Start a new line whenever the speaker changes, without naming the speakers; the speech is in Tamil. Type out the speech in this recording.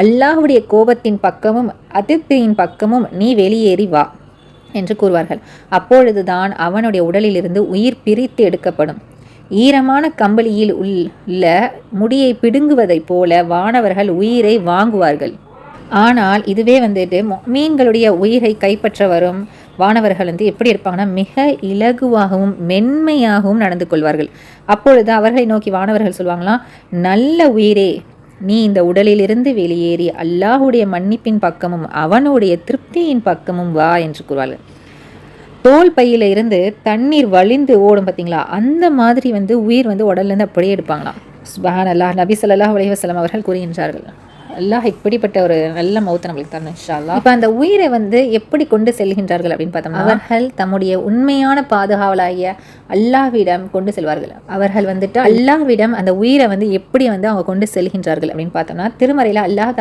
அல்லாஹ்வுடைய கோபத்தின் பக்கமும் அதிர்ப்தியின் பக்கமும் நீ வெளியேறி வா என்று கூறுவார்கள். அப்பொழுதுதான் அவனுடைய உடலிலிருந்து உயிர் பிரித்து எடுக்கப்படும். ஈரமான கம்பளியில் உள்ள முடியை பிடுங்குவதைப் போல வானவர்கள் உயிரை வாங்குவார்கள். ஆனால் இதுவே வந்துட்டு மீன்களுடைய உயிரை கைப்பற்ற வரும் வானவர்கள் எப்படி இருப்பாங்கன்னா, மிக இலகுவாகவும் மென்மையாகவும் நடந்து கொள்வார்கள். அப்பொழுது அவர்களை நோக்கி வானவர்கள் சொல்லுவாங்களாம், நல்ல உயிரே, நீ இந்த உடலிலிருந்து வெளியேறி அல்லாஹ்வுடைய மன்னிப்பின் பக்கமும் அவனுடைய திருப்தியின் பக்கமும் வா என்று கூறுவார்கள். தோல் பையில இருந்து தண்ணீர் வழிந்து ஓடும் பார்த்தீங்களா, அந்த மாதிரி உயிர் உடல்லேருந்து அப்படியே எடுப்பாங்களாம். சுப்ஹானல்லாஹ். நபி ஸல்லல்லாஹு அலைஹி வஸல்லம் அவர்கள் கூறுகின்றார்கள், அல்லாஹ் இப்படிப்பட்ட ஒரு நல்ல மௌத்தை நம்மளுக்கு தரணும் இன்ஷா அல்லாஹ். இப்போ அந்த உயிரை எப்படி கொண்டு செல்கின்றார்கள் அப்படின்னு பார்த்தோம்னா, அவர்கள் தம்முடைய உண்மையான பாதுகாவலாகிய அல்லாஹ்விடம் கொண்டு செல்வார்கள். அவர்கள் அல்லாஹ்விடம் அந்த உயிரை எப்படி அவங்க கொண்டு செல்கின்றார்கள் அப்படின்னு பார்த்தோம்னா, திருமறையில் அல்லாஹ்